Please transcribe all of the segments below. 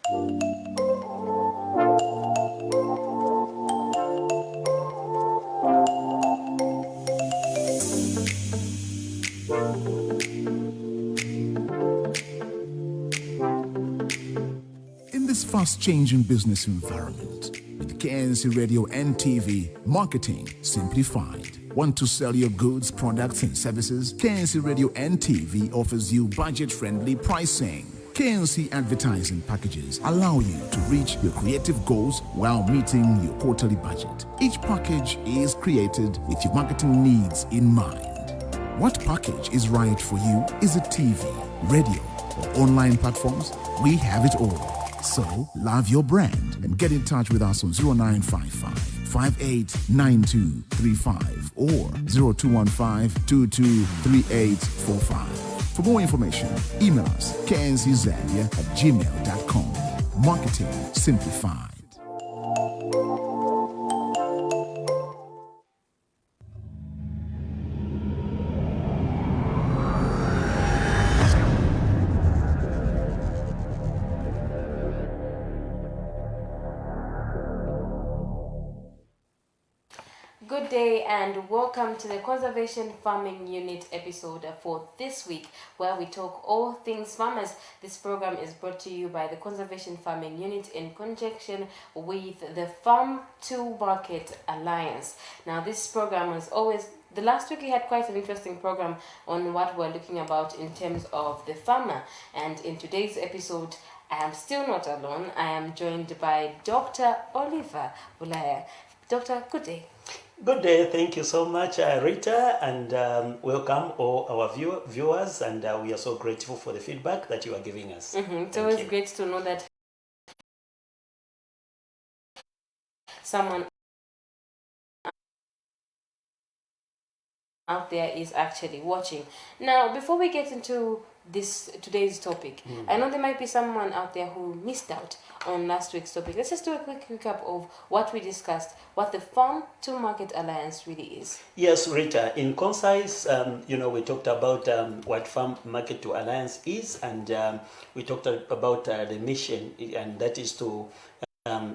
In this fast-changing business environment, with KNC Radio and TV, marketing simplified. Want to sell your goods, products, and services? KNC Radio and TV offers you budget-friendly pricing. KNC advertising packages allow you to reach your creative goals while meeting your quarterly budget. Each package is created with your marketing needs in mind. What package is right for you? Is it TV, radio, or online platforms? We have it all. So, love your brand and get in touch with us on 0955 589235 or 0215-223845. For more information, email us knczambia@gmail.com. Marketing Simplified. Good day and welcome to the Conservation Farming Unit episode for this week, where we talk all things farmers. This program is brought to you by the Conservation Farming Unit in conjunction with the Farm to Market Alliance. Now, this program is always the last week we had quite an interesting program on what we're looking about in terms of the farmer, and in today's episode I am still not alone. I am joined by Dr. Oliver Bulaya. Doctor, good day. Good day. Thank you so much, Rita, and welcome all our viewers, and we are so grateful for the feedback that you are giving us. It's always great to know that someone out there is actually watching. Now, before we get into today's topic, I know there might be someone out there who missed out on last week's topic. Let's just do a quick recap of what we discussed, what the Farm to Market Alliance really is. Yes, Rita, in concise, we talked about what Farm Market to Alliance is, and we talked about the mission, and that is to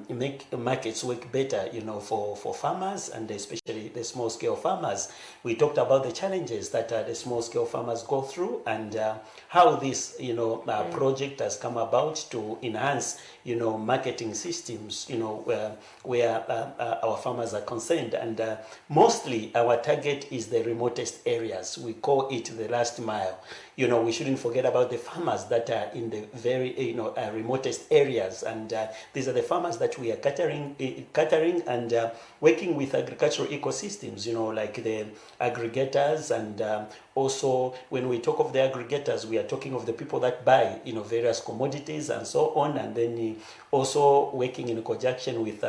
make markets work better, for farmers, and especially the small-scale farmers. We talked about the challenges that the small-scale farmers go through, and how this, project has come about to enhance, marketing systems, where our farmers are concerned. And mostly our target is the remotest areas. We call it the last mile. We shouldn't forget about the farmers that are in the very, remotest areas, and these are the farmers that we are catering and working with agricultural ecosystems, like the aggregators, and also when we talk of the aggregators, we are talking of the people that buy, various commodities and so on, and then also working in conjunction with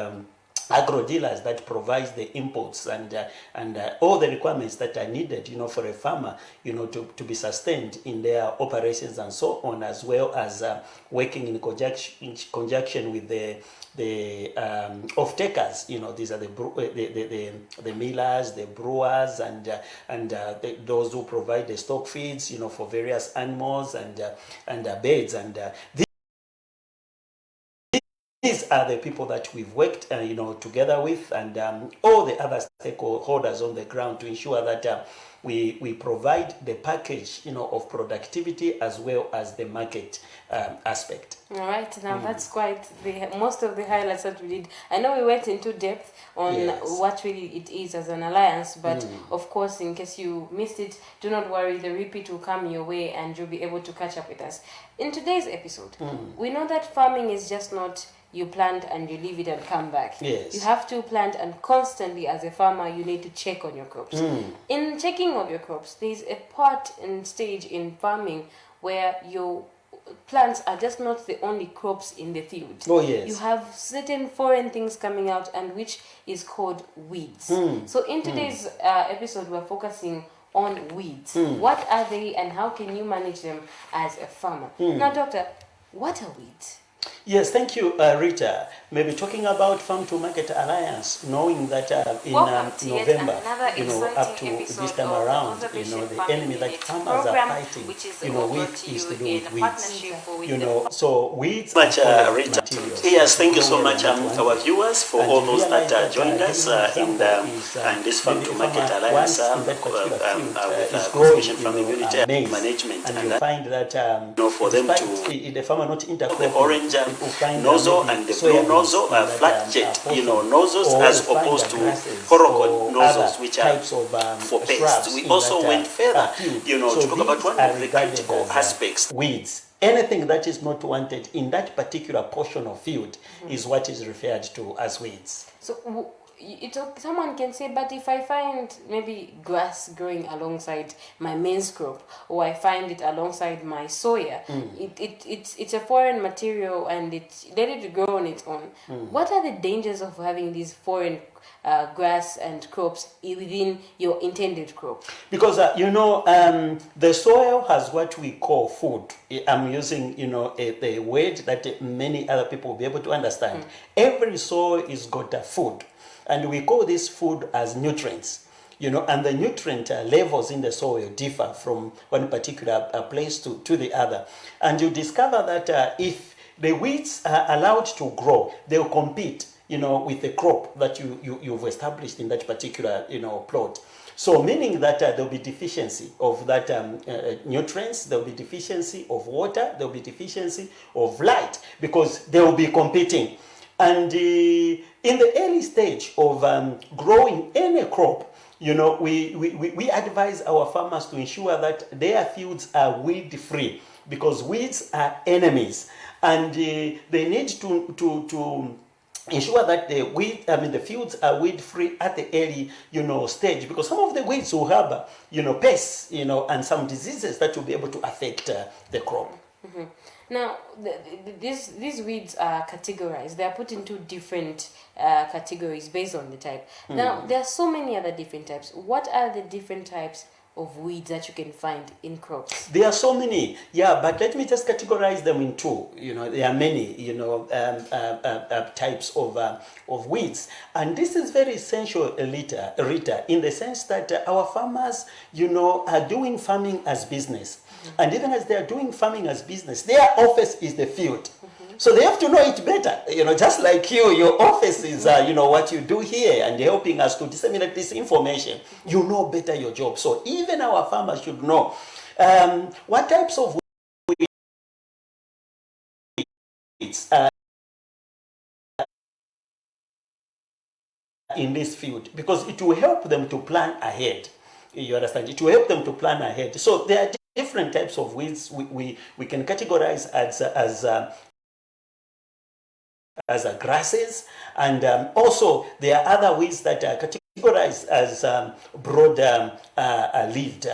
agro dealers that provides the inputs and all the requirements that are needed, for a farmer, to be sustained in their operations and so on, as well as working in conjunction with the off-takers. These are the millers, the brewers, and those who provide the stock feeds, for various animals and beds, and these are the people that we've worked, together with, and all the other stakeholders on the ground to ensure that we provide the package, of productivity as well as the market aspect. All right, now that's quite most of the highlights that we did. I know we went into depth on what really it is as an alliance, but of course, in case you missed it, do not worry, the repeat will come your way and you'll be able to catch up with us. In today's episode, we know that farming is just not you plant and you leave it and come back. Yes. You have to plant, and constantly as a farmer you need to check on your crops. In checking of your crops, there's a part and stage in farming where your plants are just not the only crops in the field. Oh yes. You have certain foreign things coming out, and which is called weeds. So in today's episode, we're focusing on weeds. What are they and how can you manage them as a farmer? Now, doctor, what are weeds? Yes, thank you, Rita. Maybe talking about Farm to Market Alliance, knowing that in Welcome to yet November, another up exciting to episode this time of the around, Conservation the Farming enemy that Unit farmers are program, fighting, which is brought with to is you to do in with weeds. partnership with the So weeds Much, are foreign Rita. materials. Yes, that thank you grow so where much, they are not our wanted. viewers, for And all you those realize that joined giving us an in example is this Farm maybe to a Market farmer Alliance once in that particular field with is Conservation growing, Farming Unit maize, Management, and and you find that for them despite to the farmer not the intercropping, orange you will find nozzle maybe and the blue soybeans nozzle, in that flat jet, portion, nozzles, or as you find opposed to grasses coracle or nozzles, other which are types of for pests. shrubs We in also that went further, field. to So talk about these one are of the regarded critical as aspects. weeds. Anything that is not wanted in that particular portion of field is what is referred to as weeds. So someone can say, but if I find maybe grass growing alongside my maize crop, or I find it alongside my soya, it's a foreign material and it's ready to grow on its own. What are the dangers of having these foreign grass and crops within your intended crop? Because the soil has what we call food. I'm using a word that many other people will be able to understand. Every soil is got a food, and we call this food as nutrients. And the nutrient levels in the soil differ from one particular place to the other, and you discover that if the weeds are allowed to grow, they'll compete with the crop that you've established in that particular, plot. So meaning that there'll be deficiency of that nutrients, there'll be deficiency of water, there'll be deficiency of light, because they will be competing. And in the early stage of growing any crop, we advise our farmers to ensure that their fields are weed free, because weeds are enemies, and they need to ensure that the fields are weed free at the early, stage, because some of the weeds will have, pests, and some diseases that will be able to affect the crop. Mm-hmm. Now, these weeds are categorized. They are put into different categories based on the type. Now, there are so many other different types. What are the different types of weeds that you can find in crops? There are so many, but let me just categorize them in two. There are many, types of weeds, and this is very essential, Rita, in the sense that our farmers, are doing farming as business, and even as they are doing farming as business, their office is the field. So they have to know it better, just like your office is, what you do here and helping us to disseminate this information. You know better your job. So even our farmers should know what types of weeds in this field, because it will help them to plan ahead. You understand? It will help them to plan ahead. So there are different types of weeds we can categorize as grasses, and also there are other weeds that are categorized as broad leaved,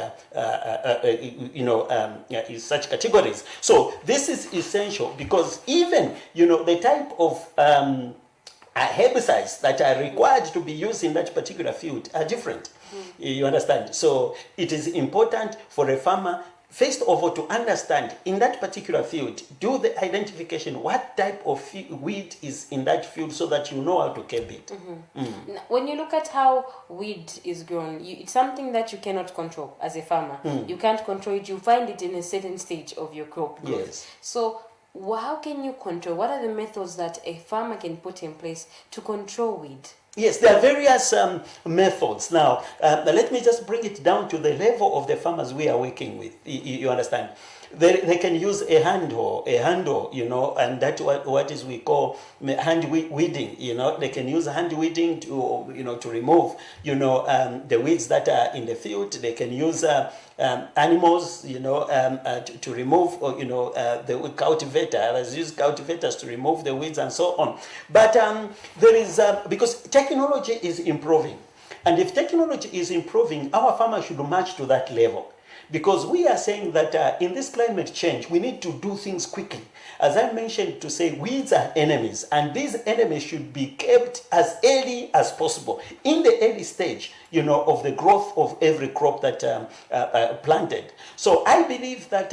such categories. So this is essential, because even the type of herbicides that are required to be used in that particular field are different. You understand? So it is important for a farmer, first of all, to understand in that particular field, do the identification, what type of weed is in that field, so that you know how to curb it. Now, when you look at how weed is grown, it's something that you cannot control as a farmer. You can't control it. You find it in a certain stage of your crop growth. Yes. So how can you control? What are the methods that a farmer can put in place to control weed? Yes, there are various methods. Now, let me just bring it down to the level of the farmers we are working with. You understand? They can use a handle, and that's what is we call hand weeding. They can use hand weeding to remove the weeds that are in the field. They can use animals, to remove, the cultivator. Others use cultivators to remove the weeds and so on. But there is because technology is improving, and if technology is improving, our farmers should match to that level. Because we are saying that in this climate change, we need to do things quickly. As I mentioned, to say weeds are enemies, and these enemies should be kept as early as possible, in the early stage, of the growth of every crop that planted. So I believe that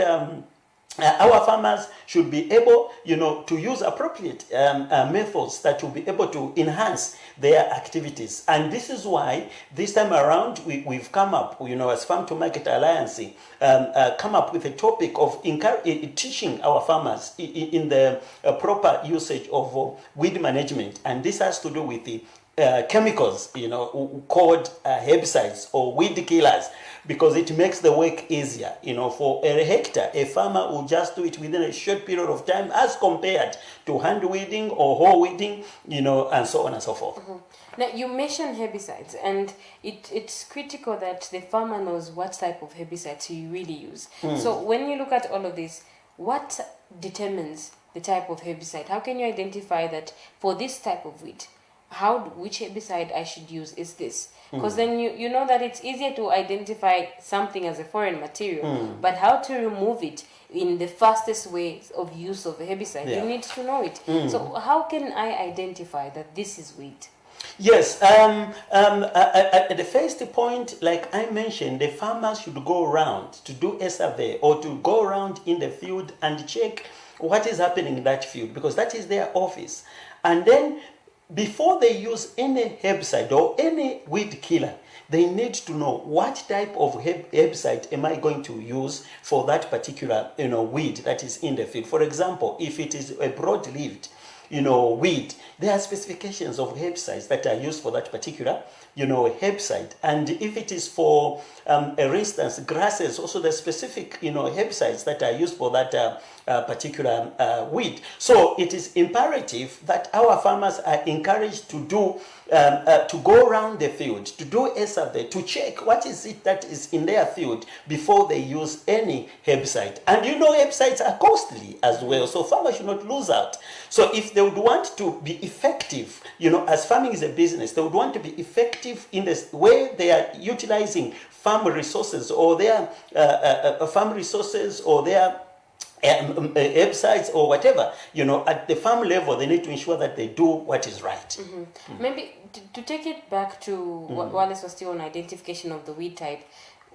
our farmers should be able, to use appropriate methods that will be able to enhance their activities. And this is why this time around we've come up, as Farm to Market Alliance, come up with a topic of teaching our farmers in the proper usage of weed management. And this has to do with the chemicals, called herbicides or weed killers, because it makes the work easier. For a hectare, a farmer will just do it within a short period of time as compared to hand weeding or whole weeding, and so on and so forth. Now, you mentioned herbicides, and it's critical that the farmer knows what type of herbicides you really use. So when you look at all of this, what determines the type of herbicide? How can you identify that for this type of weed, which herbicide I should use is this? Because then you know that it's easier to identify something as a foreign material, but how to remove it in the fastest way of use of a herbicide, you need to know it. So how can I identify that this is weed? Yes, at the first point, like I mentioned, the farmers should go around to do a survey or to go around in the field and check what is happening in that field, because that is their office. And then before they use any herbicide or any weed killer, they need to know what type of herbicide am I going to use for that particular weed that is in the field. For example, if it is a broad-leaved weed, there are specifications of herbicides that are used for that particular herbicide. And if it is for for instance, grasses, also the specific herbicides that are used for that particular weed. So it is imperative that our farmers are encouraged to do to go around the field, to do a survey, to check what is it that is in their field before they use any herbicide. And herbicides are costly as well, so farmers should not lose out. So if they would want to be effective, as farming is a business, they would want to be effective in the way they are utilizing farm resources or their herbicides or whatever, at the farm level, they need to ensure that they do what is right. Maybe to take it back to Wallace was still on identification of the weed type.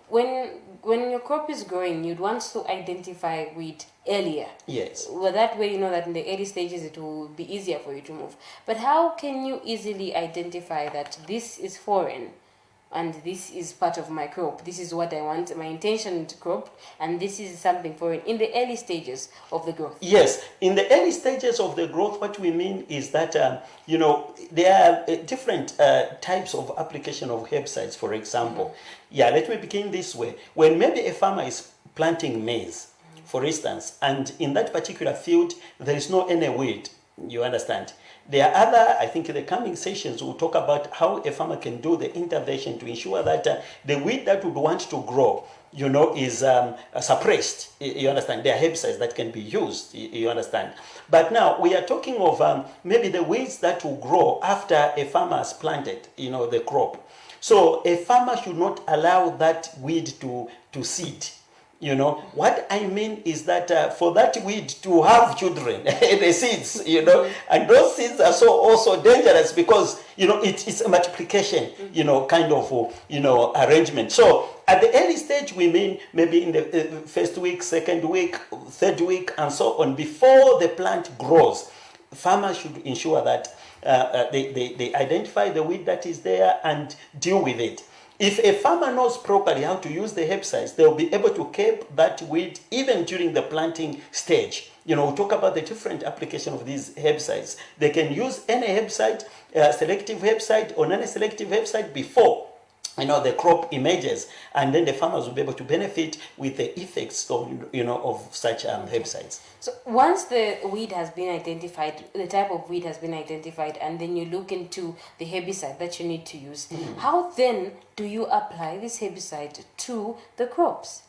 When your crop is growing, you'd want to identify weed earlier. Yes. Well, that way you know that in the early stages it will be easier for you to move. But how can you easily identify that this is foreign and this is part of my crop? This is what I want, my intention to crop, and this is something foreign in the early stages of the growth. Yes, in the early stages of the growth, what we mean is that there are different types of application of herbicides. For example, let me begin this way. When maybe a farmer is planting maize, for instance, and in that particular field there is no any weed, you understand. There are other, I think in the coming sessions, we'll talk about how a farmer can do the intervention to ensure that the weed that would want to grow, is suppressed. You understand? There are herbicides that can be used, you understand? But now we are talking of maybe the weeds that will grow after a farmer has planted, the crop. So a farmer should not allow that weed to seed. What I mean is that for that weed to have children, the seeds, and those seeds are so also dangerous because, it's a multiplication, kind of, arrangement. So at the early stage, we mean maybe in the first week, second week, third week, and so on, before the plant grows, farmers should ensure that they identify the weed that is there and deal with it. If a farmer knows properly how to use the herbicides, they'll be able to keep that weed even during the planting stage. We'll talk about the different application of these herbicides. They can use any herbicide, selective herbicide or non-selective herbicide before the crop emerges, and then the farmers will be able to benefit with the effects of such herbicides. So once the weed has been identified, the type of weed has been identified, and then you look into the herbicide that you need to use, how then do you apply this herbicide to the crops?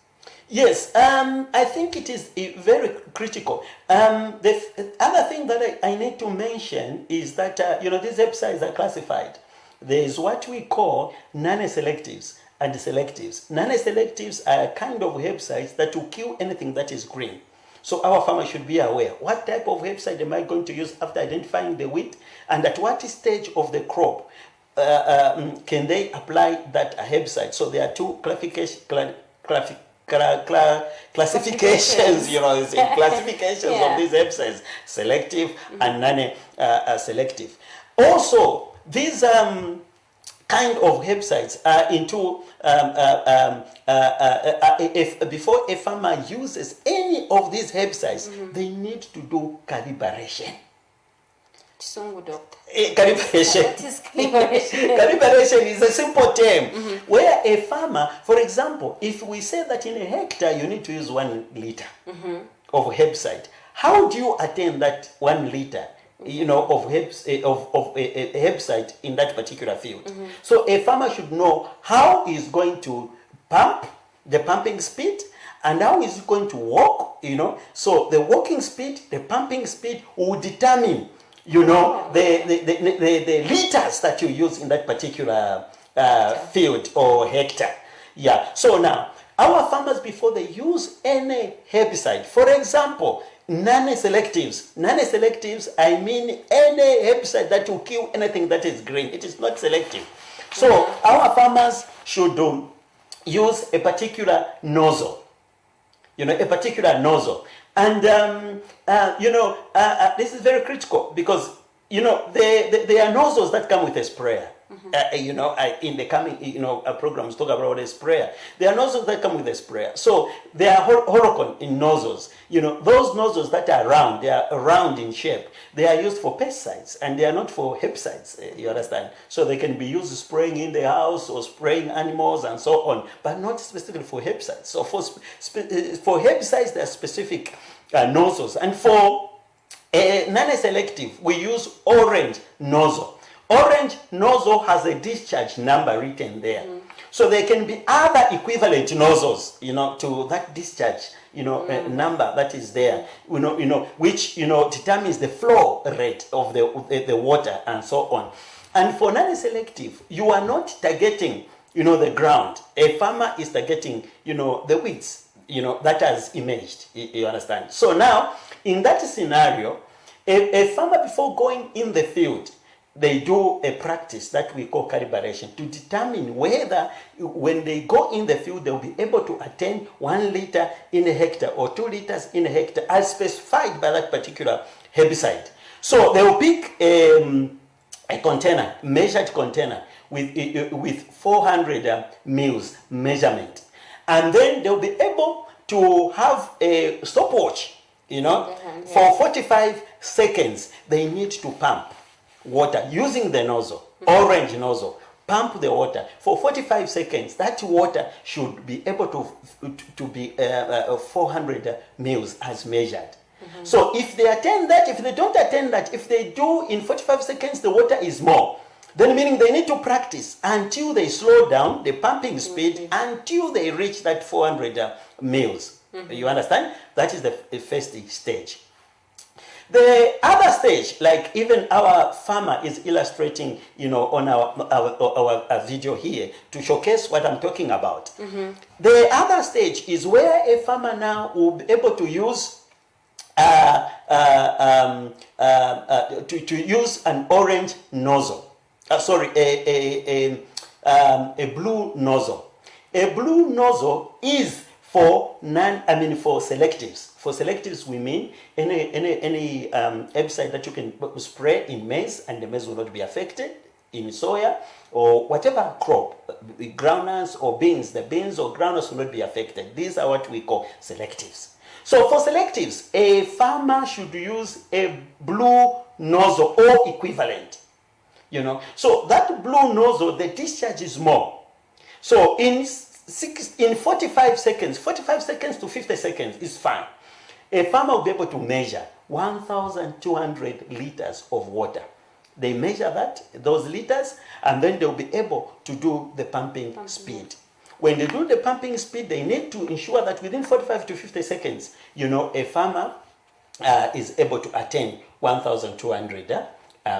Yes, I think it is very critical. The other thing that I need to mention is that these herbicides are classified. There is what we call non-selectives and selectives. Non-selectives are a kind of herbicides that will kill anything that is green. So our farmers should be aware, what type of herbicide am I going to use after identifying the weed, and at what stage of the crop can they apply that herbicide. So there are two classifications, classifications of these herbicides, selective and non-selective. Also, these kind of herbicides are into if before a farmer uses any of these herbicides, they need to do calibration. Calibration. What is calibration? Calibration is a simple term where a farmer, for example, if we say that in a hectare you need to use 1 liter of herbicide, how do you attain that 1 liter? Of herbicide in that particular field. So a farmer should know how he's going to pump, the pumping speed, and how is he going to walk. So the walking speed, the pumping speed will determine, the liters that you use in that particular field or hectare. Yeah. So now our farmers, before they use any herbicide, for example, non-selectives, I mean any herbicide that will kill anything that is green. It is not selective. So our farmers should use a particular nozzle. A particular nozzle. And, this is very critical because, there are nozzles that come with a sprayer. In the coming, programs talk about a sprayer. There are nozzles that come with a sprayer. So they are horicon in nozzles. Those nozzles that are round, they are round in shape. They are used for pesticides and they are not for herbicides. You understand? So they can be used spraying in the house or spraying animals and so on, but not specifically for herbicides. So for herbicides, there are specific nozzles. And for non-selective, we use orange nozzle. Orange nozzle has a discharge number written there. So there can be other equivalent nozzles, to that discharge, number that is there, which, determines the flow rate of the water and so on. And for non-selective, you are not targeting, the ground. A farmer is targeting, the weeds, that has emerged, you understand? So now, in that scenario, a farmer, before going in the field, they do a practice that we call calibration to determine whether when they go in the field they'll be able to attain 1 liter in a hectare or 2 liters in a hectare as specified by that particular herbicide. So they will pick a container, measured container with 400 mils measurement, and then they'll be able to have a stopwatch. For 45 seconds they need to pump water using the nozzle, orange nozzle. Pump the water for 45 seconds. That water should be able to be 400 mils as measured. So if they attain that, if they don't attain that, if they do in 45 seconds the water is more, then meaning they need to practice until they slow down the pumping speed until they reach that 400 mils. You understand? That is the first stage. The other stage, like even our farmer is illustrating, on our video here to showcase what I'm talking about. The other stage is where a farmer now will be able to use to use an orange nozzle. A blue nozzle. A blue nozzle is for selectives. For selectives, we mean any herbicide that you can spray in maize and the maize will not be affected, in soya or whatever crop, groundnuts or beans, the beans or groundnuts will not be affected. These are what we call selectives. So for selectives, a farmer should use a blue nozzle or equivalent. So that blue nozzle, the discharge is more. So in 45 seconds to 50 seconds is fine. A farmer will be able to measure 1,200 liters of water. They measure those liters, and then they'll be able to do the pumping speed. When they do the pumping speed, they need to ensure that within 45 to 50 seconds, a farmer is able to attain 1,200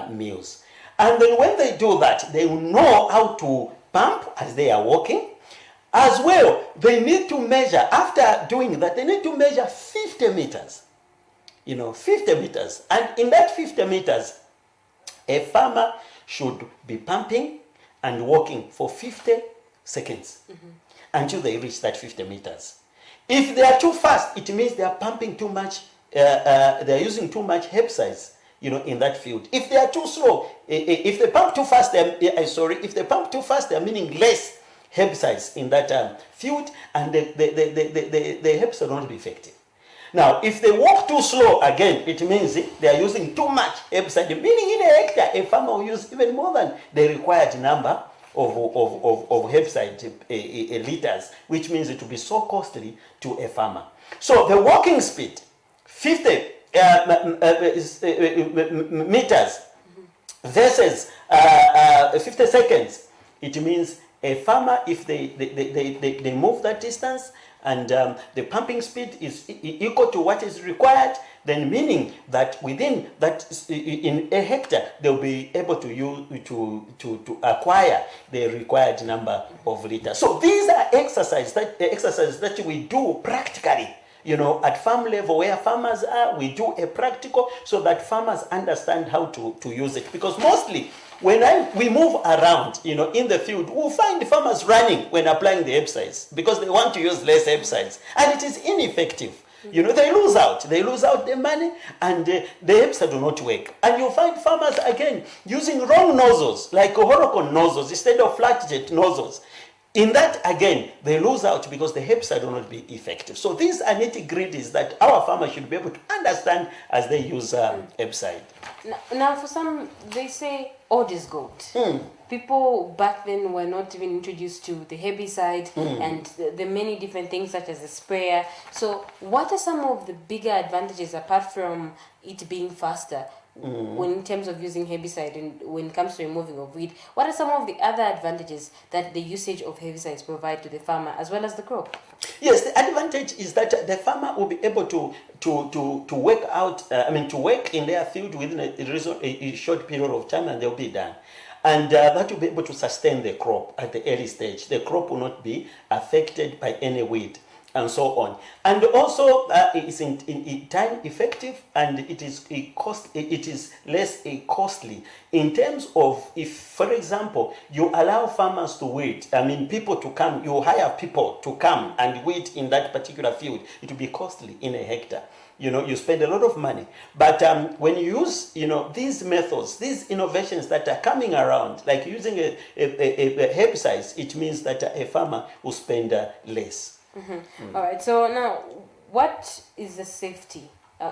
mils. And then when they do that, they will know how to pump as they are walking. As well, they need to measure, after doing that, they need to measure 50 meters. 50 meters. And in that 50 meters, a farmer should be pumping and walking for 50 seconds until they reach that 50 meters. If they are too fast, it means they are pumping too much, they are using too much herbicides, in that field. If they are too slow, if they pump too fast, if they pump too fast, they're meaning less herbicides in that field, and the herbicides will not be effective. Now, if they walk too slow, again, it means they are using too much herbicide, meaning in a hectare, a farmer will use even more than the required number of herbicide liters, which means it will be so costly to a farmer. So the walking speed, 50 meters versus 50 seconds, it means a farmer, if they move that distance and the pumping speed is equal to what is required, then meaning that within that, in a hectare, they'll be able to use to acquire the required number of liters. So these are exercises that we do practically. At farm level where farmers are, we do a practical so that farmers understand how to use it. Because mostly when we move around, in the field, we'll find farmers running when applying the herbicides because they want to use less herbicides, and it is ineffective. They lose out the money, and the herbicide will not work. And you'll find farmers again using wrong nozzles, like Horocon nozzles instead of flat jet nozzles. In that, again, they lose out because the herbicide will not be effective. So these are nitty-gritties that our farmers should be able to understand as they use herbicide. Now, for some, they say old is gold. People back then were not even introduced to the herbicide and the many different things such as the sprayer. So what are some of the bigger advantages apart from it being faster? When in terms of using herbicide and when it comes to removing of weed, what are some of the other advantages that the usage of herbicides provide to the farmer as well as the crop? Yes, the advantage is that the farmer will be able to work out, to work in their field within a short period of time, and they'll be done. And that will be able to sustain the crop at the early stage. The crop will not be affected by any weed, and so on. And also it's in time effective, and it is less costly in terms of, if for example you allow farmers to weed, people to come, you hire people to come and weed in that particular field, it will be costly in a hectare. You spend a lot of money. But when you use, these methods, these innovations that are coming around, like using a herbicides, it means that a farmer will spend less. All right, so now what is the safety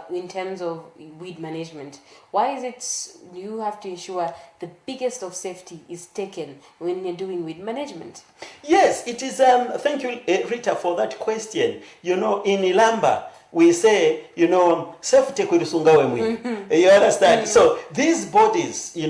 in terms of weed management? Why is it you have to ensure the biggest of safety is taken when you're doing weed management? Yes, it is. Thank you, Rita, for that question. In Ilamba, we say, safety kurisungawe mwini. You understand? So these bodies, in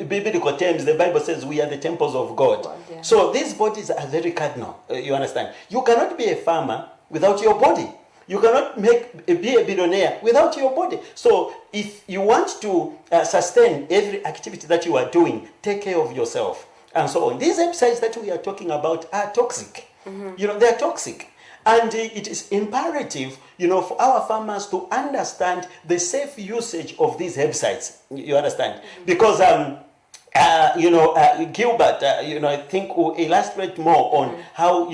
biblical terms, the Bible says we are the temples of God. Yeah. So these bodies are very cardinal. You understand? You cannot be a farmer without your body. You cannot be a billionaire without your body. So if you want to sustain every activity that you are doing, take care of yourself and so on. These herbicides that we are talking about are toxic. They are toxic. And it is imperative, for our farmers to understand the safe usage of these herbicides. You understand? Because, Gilbert, I think will illustrate more on how,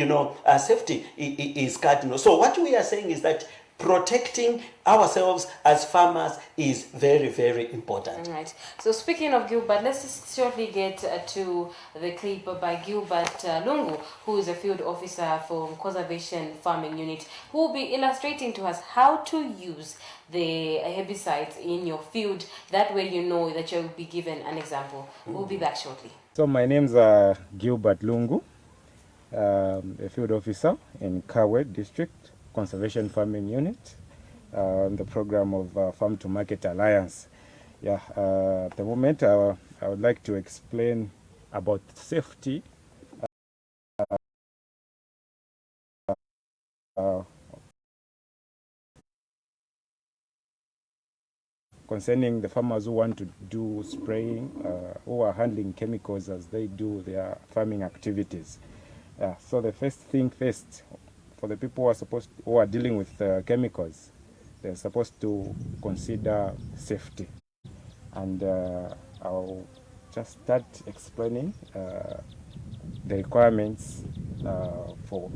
safety is cardinal. So what we are saying is that protecting ourselves as farmers is very, very important. All right. So speaking of Gilbert, let's just shortly get to the clip by Gilbert Lungu, who is a field officer for Conservation Farming Unit, who will be illustrating to us how to use the herbicides in your field. That way you know that you'll be given an example. We'll be back shortly. So my name's Gilbert Lungu, a field officer in Kawe District Conservation Farming Unit, on the program of Farm to Market Alliance. At the moment, I would like to explain about safety concerning the farmers who want to do spraying, who are handling chemicals as they do their farming activities. So the first thing first, for the people who are dealing with chemicals, they're supposed to consider safety. And I'll just start explaining the requirements for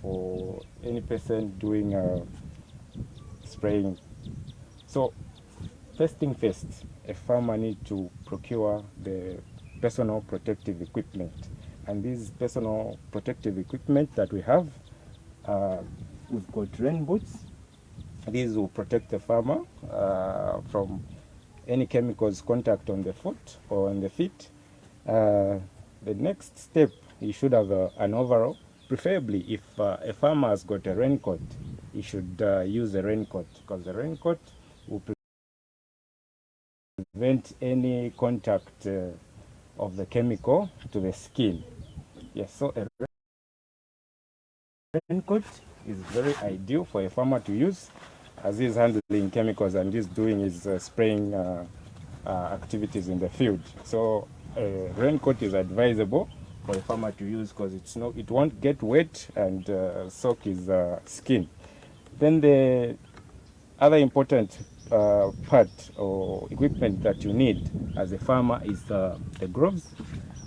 for any person doing spraying. So first thing first, a farmer needs to procure the personal protective equipment. And this personal protective equipment that we have, we've got rain boots. These will protect the farmer from any chemicals contact on the foot or on the feet. The next step, you should have an overall. Preferably, if a farmer has got a raincoat, he should use a raincoat, because the raincoat will prevent any contact of the chemical to the skin. Yes, so a raincoat is very ideal for a farmer to use as he's handling chemicals and he's doing his spraying activities in the field. So a raincoat is advisable for a farmer to use because it won't get wet and soak his skin. Then the other important part or equipment that you need as a farmer is the gloves.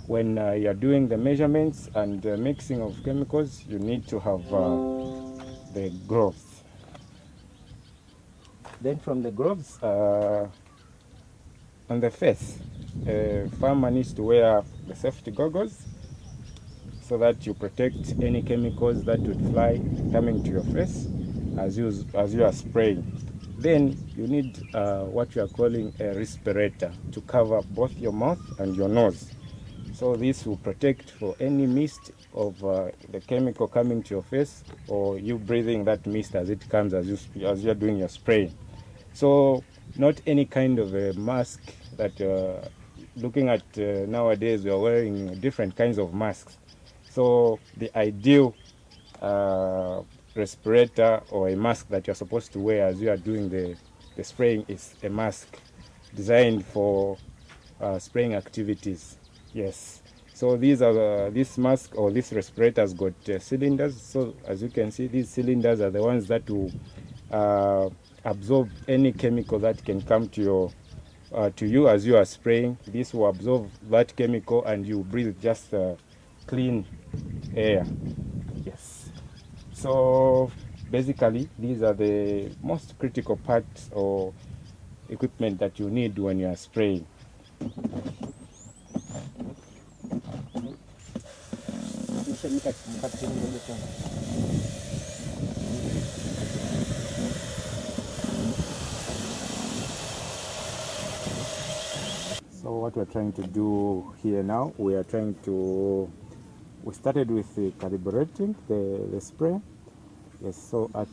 When you're doing the measurements and mixing of chemicals, you need to have the gloves. Then from the gloves, on the face, a farmer needs to wear the safety goggles so that you protect any chemicals that would fly coming to your face as you are spraying. Then you need what you are calling a respirator to cover both your mouth and your nose. So this will protect for any mist of the chemical coming to your face, or you breathing that mist as it comes as you're doing your spraying. So not any kind of a mask that looking at nowadays we are wearing different kinds of masks. So the ideal respirator or a mask that you're supposed to wear as you are doing the spraying is a mask designed for spraying activities. Yes. So these are this mask or this respirator has got cylinders. So as you can see, these cylinders are the ones that will absorb any chemical that can come to you as you are spraying. This will absorb that chemical and you breathe just clean air. Yes. So basically, these are the most critical parts or equipment that you need when you are spraying. So what we're trying to do here now, we started with calibrating the spray. Yes, so at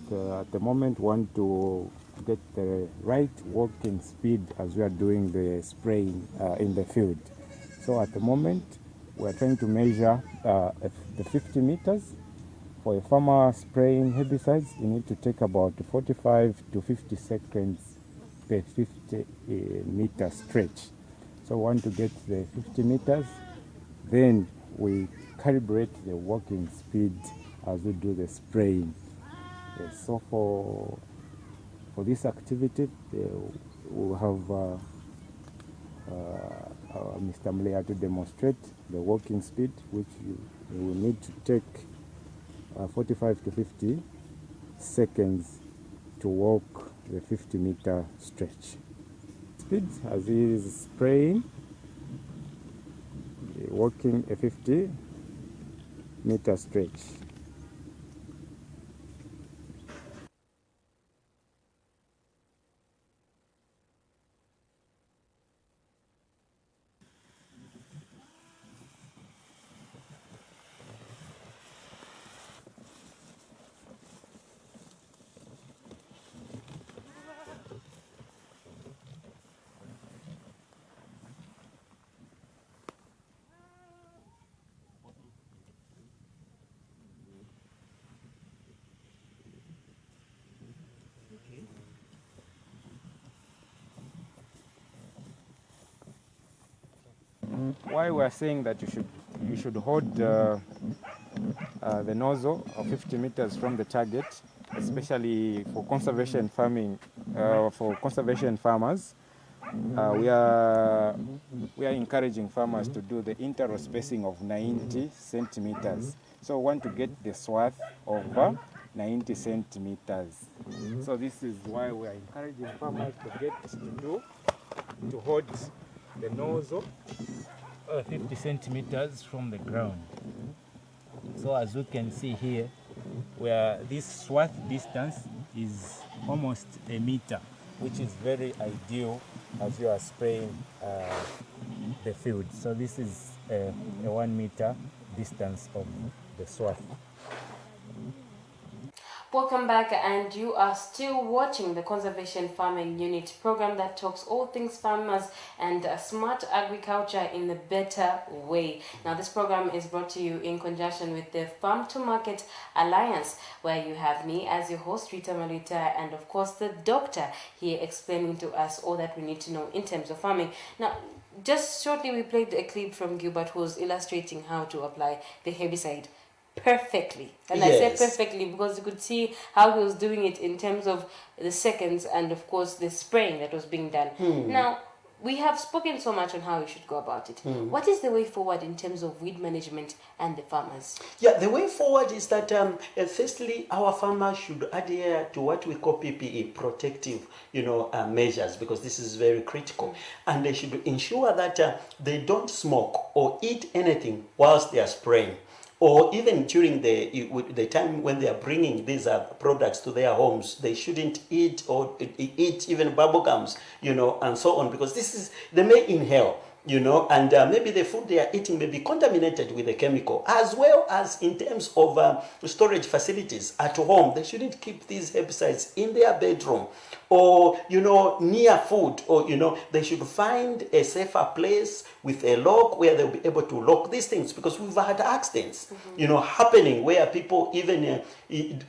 the moment we want to get the right walking speed as we are doing the spraying in the field. So at the moment we are trying to measure the 50 meters. For a farmer spraying herbicides, you need to take about 45 to 50 seconds per 50 meter stretch. So we want to get the 50 meters, then we calibrate the walking speed as we do the spraying. Yes, so for this activity, we'll have Mr. Mlea to demonstrate the walking speed, which you will need to take 45 to 50 seconds to walk the 50 meter stretch. Speed as he is spraying, walking a 50 meter stretch. Why we are saying that you should hold the nozzle of 50 meters from the target, especially for conservation farming, for conservation farmers, we are encouraging farmers to do the interrow spacing of 90 centimeters. So we want to get the swath of 90 centimeters. So this is why we are encouraging farmers to hold the nozzle 50 centimeters from the ground. So as you can see here, where this swath distance is almost a meter, which is very ideal as you are spraying the field. So this is a 1 meter distance of the swath. Welcome back, and you are still watching the Conservation Farming Unit program that talks all things farmers and smart agriculture in a better way. Now, this program is brought to you in conjunction with the Farm to Market Alliance, where you have me as your host, Rita Malita, and of course the doctor here explaining to us all that we need to know in terms of farming. Now, just shortly, we played a clip from Gilbert who was illustrating how to apply the herbicide perfectly. And I said perfectly because you could see how he was doing it in terms of the seconds and of course the spraying that was being done. Now, we have spoken so much on how we should go about it. What is the way forward in terms of weed management and the farmers? Yeah, the way forward is that firstly, our farmers should adhere to what we call PPE, protective, measures, because this is very critical. And they should ensure that they don't smoke or eat anything whilst they are spraying, or even during the time when they are bringing these products to their homes. They shouldn't eat or eat even bubble gums, and so on, because they may inhale, and maybe the food they are eating may be contaminated with a chemical, as well as in terms of storage facilities at home. They shouldn't keep these herbicides in their bedroom or, near food, or, they should find a safer place with a lock where they'll be able to lock these things, because we've had accidents, happening where people even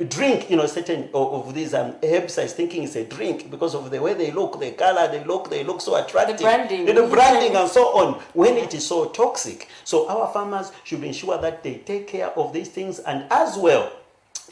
drink, certain of these herbicides thinking it's a drink because of the way they look, the color, they look so attractive. The branding and so on, when it is so toxic. So our farmers should ensure that they take care of these things, and as well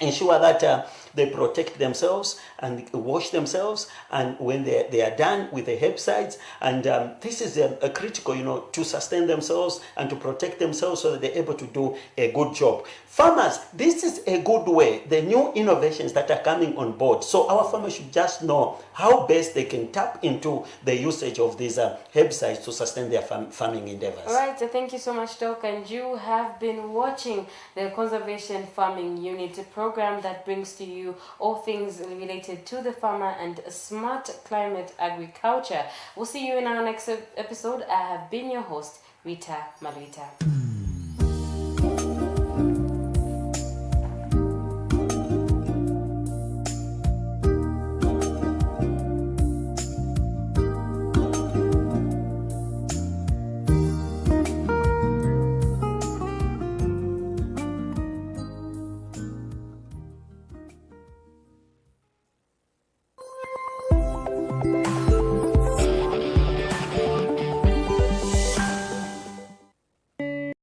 ensure that they protect themselves and wash themselves, and when they are done with the herbicides, and this is a critical, to sustain themselves and to protect themselves so that they're able to do a good job. Farmers, this is a good way, the new innovations that are coming on board. So our farmers should just know how best they can tap into the usage of these herbicides to sustain their farming endeavors. All right, so thank you so much, Doc. And you have been watching the Conservation Farming Unit program that brings to you all things related to the farmer and smart climate agriculture. We'll see you in our next episode. I have been your host, Rita Malita.